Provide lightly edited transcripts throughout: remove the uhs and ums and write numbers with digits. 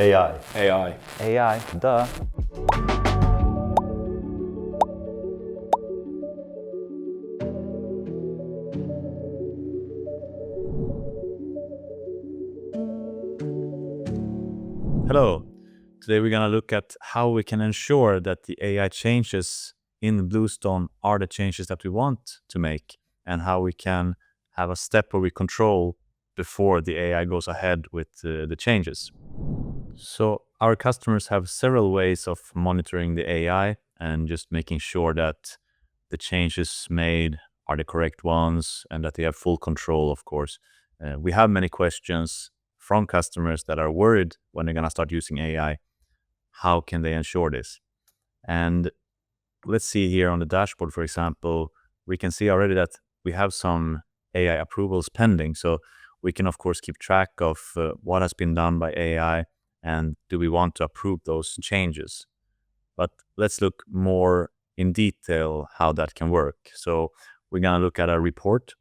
AI. AI. AI, duh. Hello. Today we're going to look at how we can ensure that the AI changes in Bluestone are the changes that we want to make, and how we can have a step where we control before the AI goes ahead with the changes. So our customers have several ways of monitoring the AI and just making sure that the changes made are the correct ones and that they have full control, of course. We have many questions from customers that are worried when they're going to start using AI. How can they ensure this? And let's see here on the dashboard, for example, we can see already that we have some AI approvals pending. So we can, of course, keep track of what has been done by AI and do we want to approve those changes. But let's look more in detail how that can work. So we're going to look at a report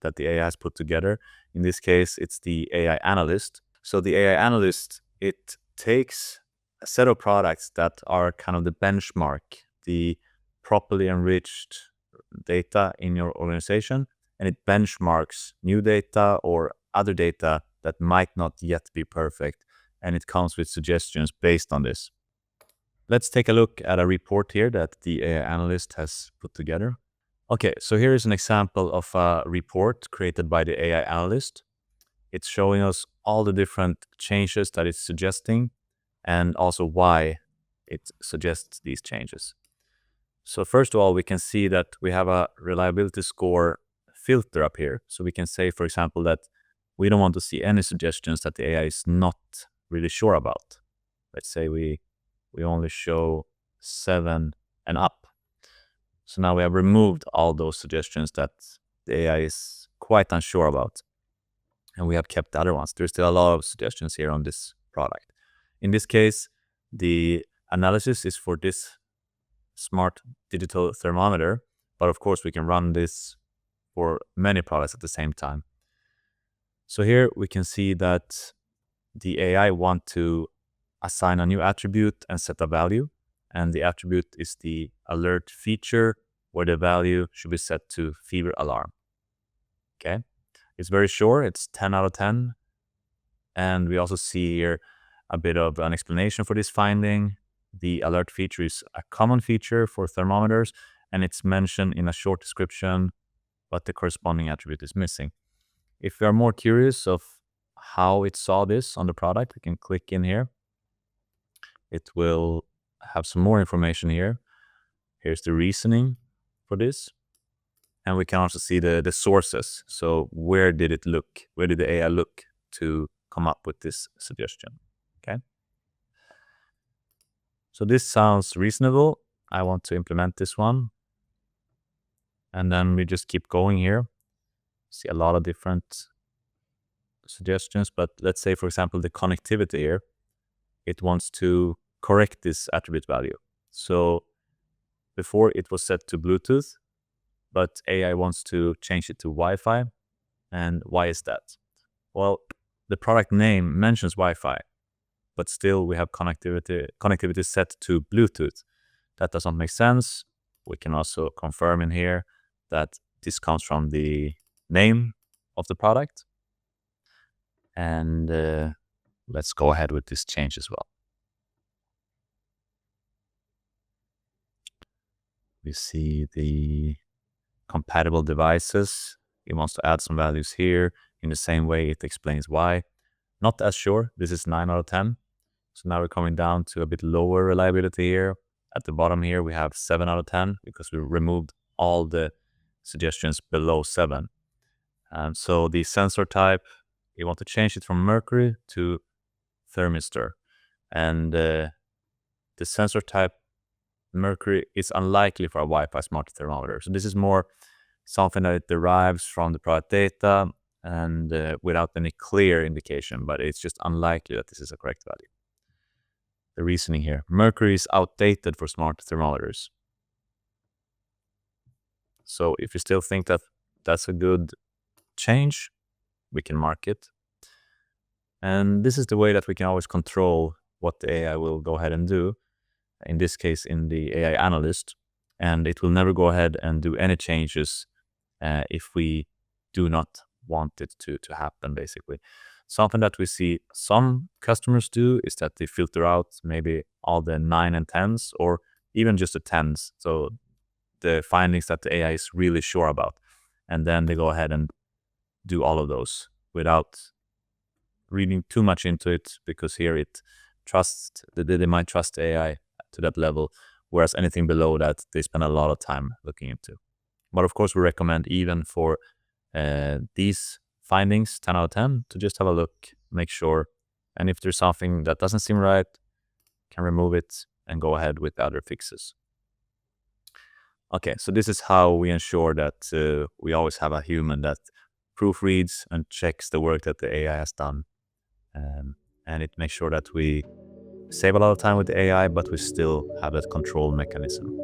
that the AI has put together. In this case, it's the AI Analyst. So the AI Analyst, it takes a set of products that are kind of the benchmark, the properly enriched data in your organization, and it benchmarks new data or other data that might not yet be perfect, and it comes with suggestions based on this. Let's take a look at a report here that the AI Analyst has put together. Okay, so here is an example of a report created by the AI Analyst. It's showing us all the different changes that it's suggesting and also why it suggests these changes. So first of all, we can see that we have a reliability score filter up here. So we can say, for example, that we don't want to see any suggestions that the AI is not really sure about. Let's say we only show 7 and up. So now we have removed all those suggestions that the AI is quite unsure about. And we have kept the other ones. There's still a lot of suggestions here on this product. In this case, the analysis is for this smart digital thermometer. But of course, we can run this for many products at the same time. So here we can see that the AI want to assign a new attribute and set a value. And the attribute is the alert feature, where the value should be set to fever alarm. Okay, it's very short. It's 10 out of 10. And we also see here a bit of an explanation for this finding. The alert feature is a common feature for thermometers, and it's mentioned in a short description, but the corresponding attribute is missing. If we are more curious of how it saw this on the product, we can click in here. It will have some more information here. Here's the reasoning for this. And we can also see the sources. So where did it look? Where did the AI look to come up with this suggestion? Okay. So this sounds reasonable. I want to implement this one. And then we just keep going here. See a lot of different suggestions, but let's say, for example, the connectivity here. It wants to correct this attribute value. So before it was set to Bluetooth, but AI wants to change it to Wi-Fi. And why is that? Well, the product name mentions Wi-Fi, but still we have connectivity set to Bluetooth. That does not make sense. We can also confirm in here that this comes from the name of the product. And let's go ahead with this change as well. We see the compatible devices. It wants to add some values here. In the same way, it explains why. Not as sure. This is 9 out of 10. So now we're coming down to a bit lower reliability here. At the bottom here, we have 7 out of 10 because we removed all the suggestions below 7. So the sensor type, you want to change it from mercury to thermistor. And the sensor type mercury is unlikely for a Wi-Fi smart thermometer. So this is more something that it derives from the product data and without any clear indication, but it's just unlikely that this is a correct value. The reasoning here, mercury is outdated for smart thermometers. So if you still think that that's a good change, we can mark it. And this is the way that we can always control what the AI will go ahead and do, in this case in the AI Analyst, and it will never go ahead and do any changes if we do not want it to happen, basically. Something that we see some customers do is that they filter out maybe all the 9 and 10s, or even just the 10s, so the findings that the AI is really sure about, and then they go ahead and do all of those without reading too much into it, because here it trusts, they might trust the AI to that level, whereas anything below that they spend a lot of time looking into. But of course, we recommend even for these findings, 10 out of 10, to just have a look, make sure, and if there's something that doesn't seem right, can remove it and go ahead with the other fixes. Okay, so this is how we ensure that we always have a human that proofreads and checks the work that the AI has done. And it makes sure that we save a lot of time with the AI, but we still have that control mechanism.